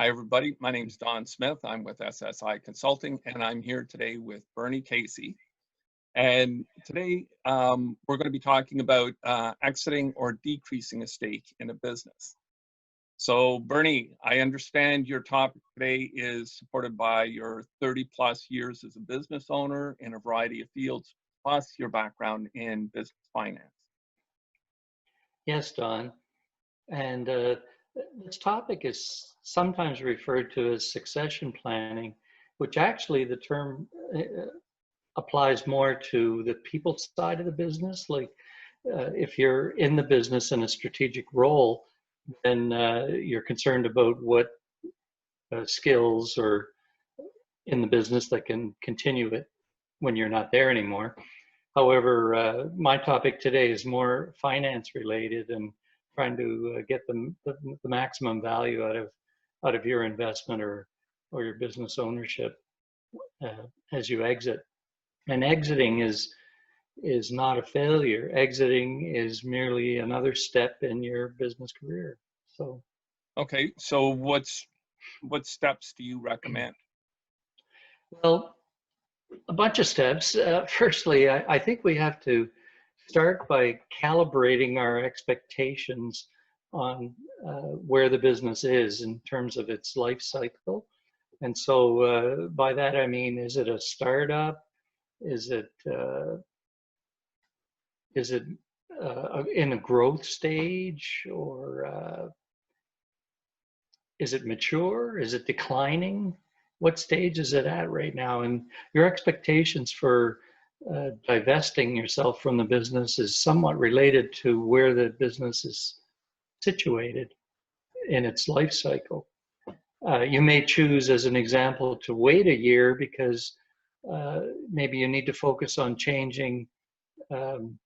Hi, everybody. My name is Don Smith. I'm with SSI Consulting, and I'm here today with Bernie Casey. And today we're going to be talking about exiting or decreasing a stake in a business. So, Bernie, I understand your topic today is supported by your 30 plus years as a business owner in a variety of fields, plus your background in business finance. Yes, Don. And this topic is sometimes referred to as succession planning, which actually the term applies more to the people side of the business. Like if you're in the business in a strategic role, then you're concerned about what skills are in the business that can continue it when you're not there anymore. However, my topic today is more finance related and trying to get the maximum value out of your investment or your business ownership as you exit. And exiting is not a failure. Exiting is merely another step in your business career. So, okay, so what steps do you recommend? Well, a bunch of steps. Firstly, I think we have to start by calibrating our expectations on where the business is in terms of its life cycle. And so by that I mean, is it a startup? Is it in a growth stage, or is it mature? Is it declining? What stage is it at right now? And your expectations for divesting yourself from the business is somewhat related to where the business is situated in its life cycle. You may choose, as an example, to wait a year because maybe you need to focus on changing from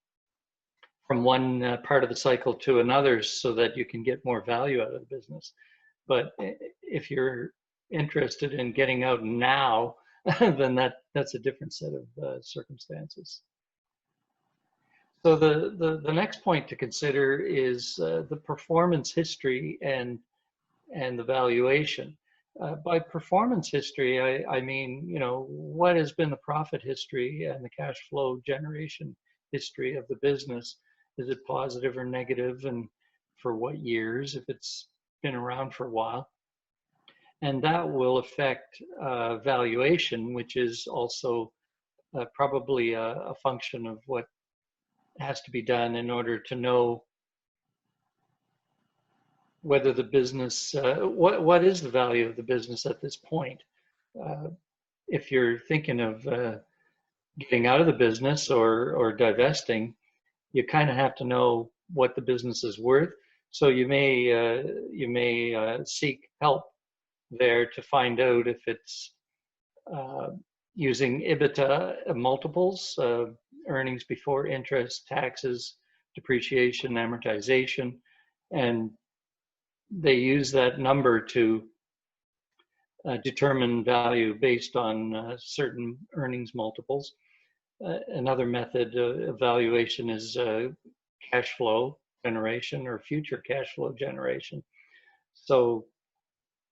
one part of the cycle to another so that you can get more value out of the business. But if you're interested in getting out now, then that's a different set of circumstances. So the next point to consider is the performance history and the valuation. By performance history, I mean, what has been the profit history and the cash flow generation history of the business? Is it positive or negative, and for what years, if it's been around for a while? And that will affect valuation, which is also probably a function of what has to be done in order to know whether the business, what is the value of the business at this point. If you're thinking of getting out of the business or divesting, you kind of have to know what the business is worth. So you may seek help there to find out if it's using EBITDA multiples, earnings before interest, taxes, depreciation, amortization, and they use that number to determine value based on certain earnings multiples. Another method of valuation is cash flow generation or future cash flow generation. So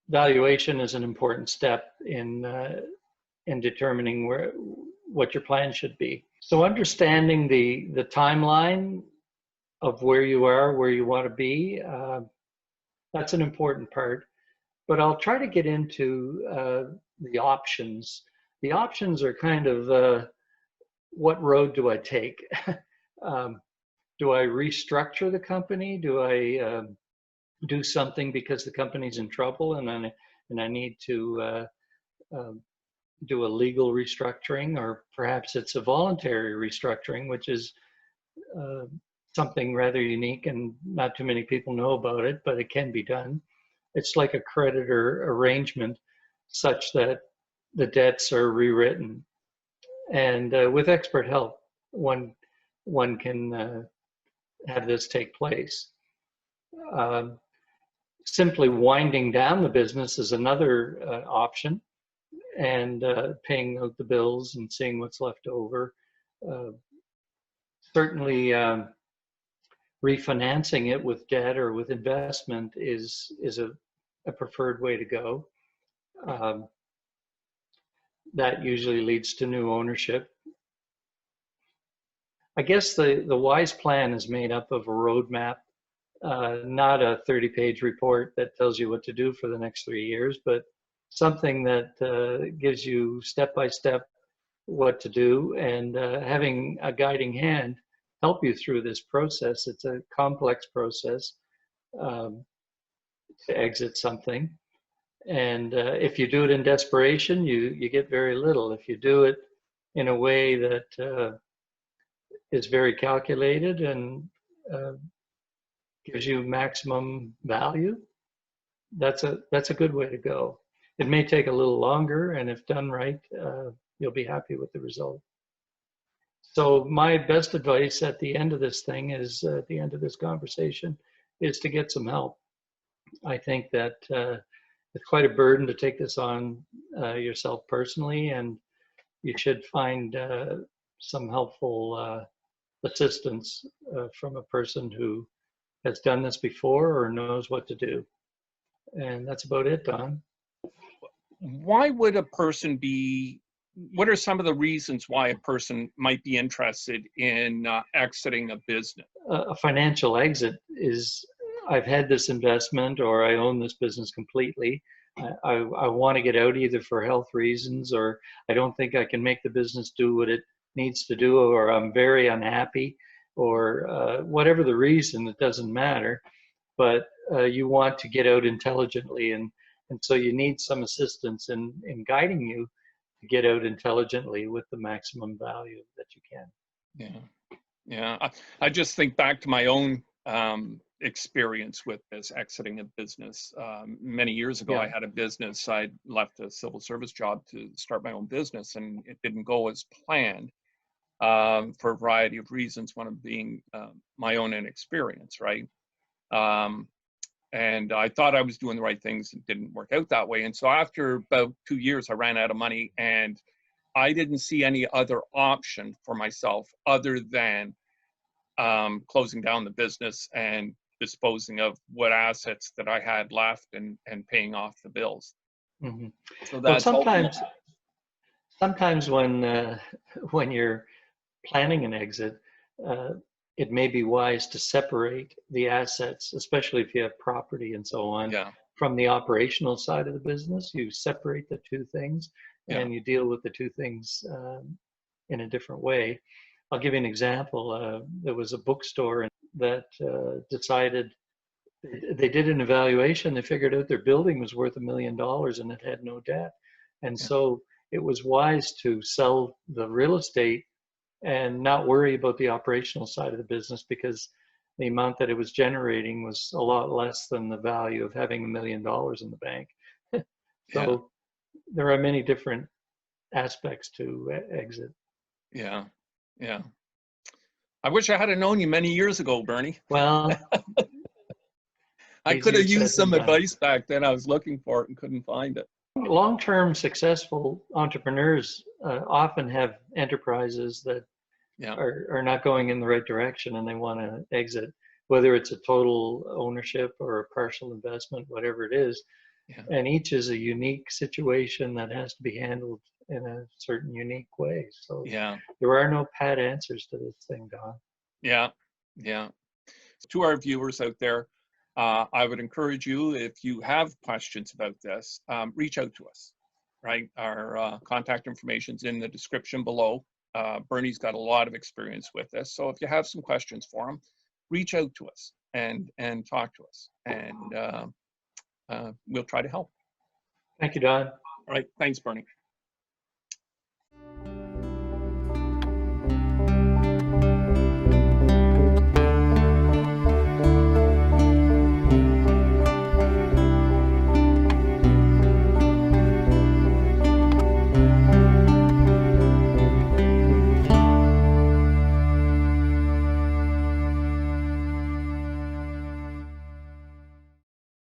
valuation is an important step in determining what your plan should be. So understanding the timeline of where you are, where you want to be, that's an important part. But I'll try to get into the options. The options are kind of what road do I take? Do I restructure the company? Do I do something because the company's in trouble and I need to do a legal restructuring, or perhaps it's a voluntary restructuring, which is something rather unique and not too many people know about it, but it can be done. It's like a creditor arrangement such that the debts are rewritten. And with expert help, one can have this take place. Simply winding down the business is another option, and paying out the bills and seeing what's left over. Certainly refinancing it with debt or with investment is a a preferred way to go. Um, that usually leads to new ownership. I guess the wise plan is made up of a roadmap, not a 30-page report that tells you what to do for the next 3 years, but something that gives you step-by-step what to do, and having a guiding hand help you through this process. It's a complex process to exit something. And if you do it in desperation, you get very little. If you do it in a way that is very calculated and uh, gives you maximum value, that's a good way to go. It may take a little longer, and if done right, you'll be happy with the result. So my best advice at the end of this thing is, at the end of this conversation, is to get some help. I think that it's quite a burden to take this on yourself personally, and you should find some helpful assistance from a person who has done this before or knows what to do. And that's about it, Don. Why would a person be, what are some of the reasons why a person might be interested in exiting a business? A financial exit is, I've had this investment, or I own this business completely. I want to get out either for health reasons, or I don't think I can make the business do what it needs to do, or I'm very unhappy, or whatever the reason, it doesn't matter. But you want to get out intelligently, and so you need some assistance in guiding you to get out intelligently with the maximum value that you can. Yeah. I just think back to my own experience with this, exiting a business. Many years ago, I had a business. I left a civil service job to start my own business, and it didn't go as planned for a variety of reasons, one of being my own inexperience, right? And I thought I was doing the right things. It didn't work out that way. And so after about 2 years, I ran out of money, and I didn't see any other option for myself other than closing down the business and disposing of what assets that I had left, and paying off the bills. Mm-hmm. So that's well, sometimes when you're planning an exit, it may be wise to separate the assets, especially if you have property and so on, from the operational side of the business. You separate the two things, and you deal with the two things in a different way. I'll give you an example. There was a bookstore that decided, they did an evaluation. They figured out their building was worth $1 million and it had no debt. And so it was wise to sell the real estate and not worry about the operational side of the business, because the amount that it was generating was a lot less than the value of having $1 million in the bank. So there are many different aspects to exit. Yeah. I wish I had known you many years ago, Bernie. Well, I could have used some advice back then. I was looking for it and couldn't find it. Long-term successful entrepreneurs often have enterprises that are not going in the right direction, and they want to exit, whether it's a total ownership or a partial investment, whatever it is. And each is a unique situation that has to be handled in a certain unique way. So there are no pat answers to this thing, Don. Yeah. To our viewers out there, I would encourage you, if you have questions about this, reach out to us, right? Our contact information is in the description below. Bernie's got a lot of experience with this. So if you have some questions for him, reach out to us and talk to us, and we'll try to help. Thank you, Don. All right. Thanks, Bernie.